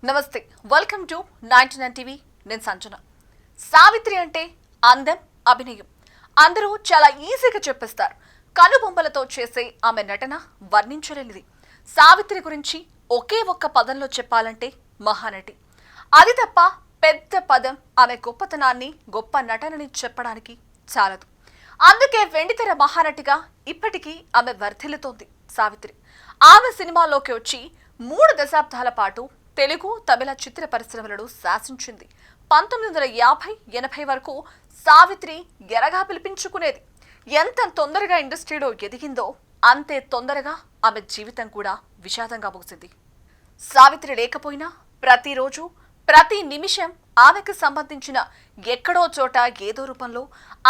నమస్తే, welcome to 99 TV. నేను సంజన. సావిత్రి అంటే అందం, అభినయం అందరూ చాలా ఈజీగా చెప్పేస్తారు. కనుబొమ్మలతో చేసే ఆమె నటన వర్ణించలేనిది. సావిత్రి గురించి ఒకే ఒక్క పదంలో చెప్పాలంటే మహానటి. అది తప్ప పెద్ద పదం ఆమె గొప్పతనాన్ని, గొప్ప నటనని చెప్పడానికి చాలదు. అందుకే వెండితెర మహానటిగా ఇప్పటికీ ఆమె వర్ధిల్లుతోంది సావిత్రి. ఆమె సినిమాల్లోకి వచ్చి 3 దశాబ్దాల పాటు తెలుగు, తమిళ చిత్ర పరిశ్రమలను శాసించింది. 1950-80 వరకు సావిత్రి ఎరగా పిలిపించుకునేది. ఎంత తొందరగా ఇండస్ట్రీలో ఎదిగిందో అంతే తొందరగా ఆమె జీవితం కూడా విషాదంగా ముగిసింది. సావిత్రి లేకపోయినా ప్రతిరోజు, ప్రతి నిమిషం ఆమెకు సంబంధించిన ఎక్కడో చోట ఏదో రూపంలో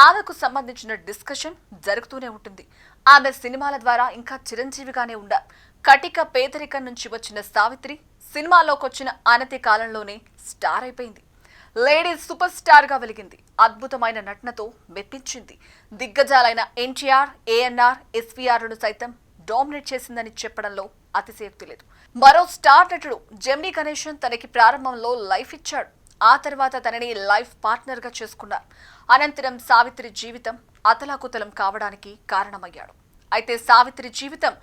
ఆమెకు సంబంధించిన డిస్కషన్ జరుగుతూనే ఉంటుంది. ఆమె సినిమాల ద్వారా ఇంకా చిరంజీవిగానే ఉండారు. కటిక పేదరికం నుంచి వచ్చిన సావిత్రి సినిమాలోకి వచ్చిన అనతి కాలంలోనే స్టార్ అయిపోయింది. లేడీస్ సూపర్ స్టార్ గా వెలిగింది. అద్భుతమైన నటనతో మెప్పించింది. దిగ్గజాలైన ఎన్టీఆర్, ఏఎన్ఆర్, ఎస్వీఆర్ను సైతం డామినేట్ చేసిందని చెప్పడంలో అతిశయోక్తి లేదు. మరో స్టార్ నటుడు జెమినీ గణేశన్ తనకి ప్రారంభంలో లైఫ్ ఇచ్చాడు. ఆ తర్వాత తనని లైఫ్ పార్ట్నర్ గా చేసుకున్నారు. అనంతరం సావిత్రి జీవితం అతలాకుతలం కావడానికి కారణమయ్యాడు. అయితే సావిత్రి జీవితం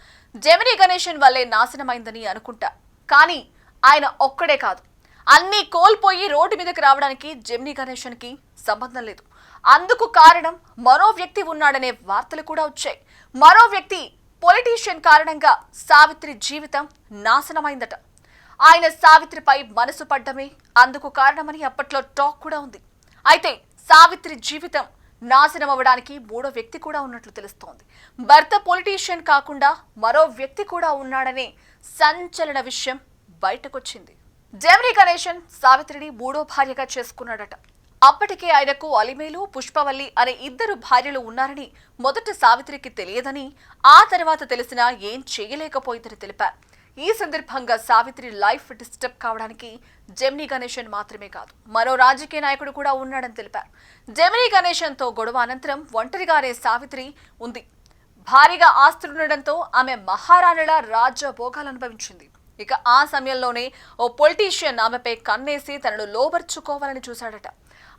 జెమినీ గణేశన్ వల్లే నాశనమైందని అనుకుంటా. కానీ ఆయన ఒక్కడే కాదు, అన్నీ కోల్పోయి రోడ్డు మీదకి రావడానికి జెమినీ గణేశన్ కి సంబంధం లేదు. అందుకు కారణం మరో వ్యక్తి ఉన్నాడనే వార్తలు కూడా వచ్చాయి. మరో వ్యక్తి పొలిటీషియన్ కారణంగా సావిత్రి జీవితం నాశనమైందట. ఆయన సావిత్రిపై మనసు పడ్డమే అందుకు కారణమని అప్పట్లో టాక్ కూడా ఉంది. అయితే సావిత్రి జీవితం నాశనం అవ్వడానికి 3వ వ్యక్తి కూడా ఉన్నట్లు తెలుస్తోంది. భర్త పొలిటీషియన్ కాకుండా మరో వ్యక్తి కూడా ఉన్నాడనే సంచలన విషయం బయటకొచ్చింది. జెమినీ గణేశన్ సావిత్రిని 3వ భార్యగా చేసుకున్నాడట. అప్పటికే ఆయనకు అలిమేలు, పుష్పవల్లి అనే 2 భార్యలు ఉన్నారని మొదట సావిత్రికి తెలియదని, ఆ తర్వాత తెలిసినా ఏం చేయలేకపోయిందని తెలిపారు. ఈ సందర్భంగా సావిత్రి లైఫ్ డిస్టర్బ్ కావడానికి జెమినీ గణేశన్ మాత్రమే కాదు, మరో రాజకీయ నాయకుడు కూడా ఉన్నాడని తెలిపారు. జెమినీ గణేశన్ తో గొడవ అనంతరం ఒంటరిగానే సావిత్రి ఉంది. భారీగా ఆస్తులుండడంతో ఆమె మహారాణిలా రాజ్యభోగాలు అనుభవించింది. ఇక ఆ సమయంలోనే ఓ పొలిటీషియన్ ఆమెపై కన్నేసి తనను లోబర్చుకోవాలని చూశాడట.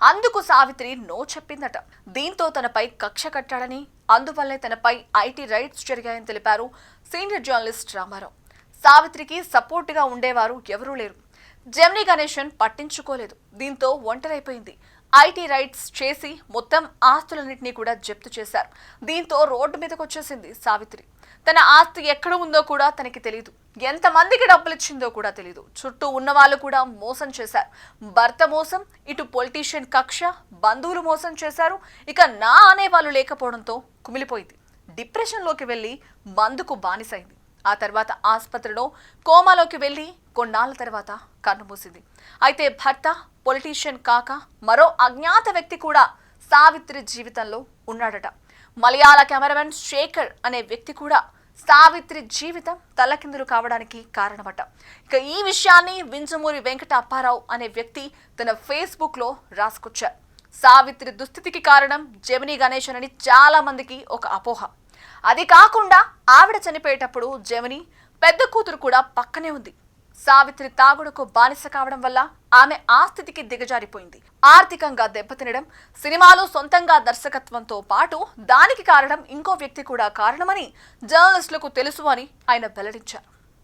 అందుకు సావిత్రి నో చెప్పిందట. దీంతో తనపై కక్ష కట్టాడని, అందువల్లే తనపై ఐటీ రైట్స్ జరిగాయని తెలిపారు సీనియర్ జర్నలిస్ట్ రామారావు. సావిత్రికి సపోర్ట్ గా ఉండేవారు ఎవరూ లేరు. జెమినీ గణేశన్ పట్టించుకోలేదు. దీంతో ఒంటరైపోయింది. ఐటీ రైట్స్ చేసి మొత్తం ఆస్తులన్నింటినీ కూడా జప్తు చేశారు. దీంతో రోడ్డు మీదకి వచ్చేసింది సావిత్రి. తన ఆస్తి ఎక్కడ ఉందో కూడా తనకి తెలియదు. ఎంతమందికి డబ్బులు ఇచ్చిందో కూడా తెలియదు. చుట్టూ ఉన్న వాళ్ళు కూడా మోసం చేశారు. భర్త మోసం, ఇటు పొలిటీషియన్ కక్ష, బంధువులు మోసం చేశారు. ఇక నా అనేవాళ్ళు లేకపోవడంతో కుమిలిపోయింది. డిప్రెషన్లోకి వెళ్లి మందుకు బానిసైంది. ఆ తర్వాత ఆసుపత్రిలో కోమాలోకి వెళ్లి కొన్నాళ్ల తర్వాత కన్నుమూసింది. అయితే భర్త పొలిటీషియన్ కాక మరో అజ్ఞాత వ్యక్తి కూడా సావిత్రి జీవితంలో ఉన్నాడట. మలయాళ కెమెరామెన్ శేఖర్ అనే వ్యక్తి కూడా సావిత్రి జీవితం తలకిందులు కావడానికి కారణమట. ఇక ఈ విషయాన్ని వింజమూరి వెంకట అప్పారావు అనే వ్యక్తి తన ఫేస్బుక్ లో రాసుకొచ్చారు. సావిత్రి దుస్థితికి కారణం జెమినీ గణేశన్ అని చాలా మందికి ఒక అపోహ. అది కాకుండా ఆవిడ చనిపోయేటప్పుడు జెమినీ పెద్ద కూతురు కూడా పక్కనే ఉంది. సావిత్రి తాగుడుకు బానిస కావడం వల్ల ఆమె ఆ స్థితికి దిగజారిపోయింది. ఆర్థికంగా దెబ్బతినడం, సినిమాలు సొంతంగా దర్శకత్వంతో పాటు దానికి కారణం ఇంకో వ్యక్తి కూడా కారణమని జర్నలిస్టులకు తెలుసు అని ఆయన వెల్లడించారు.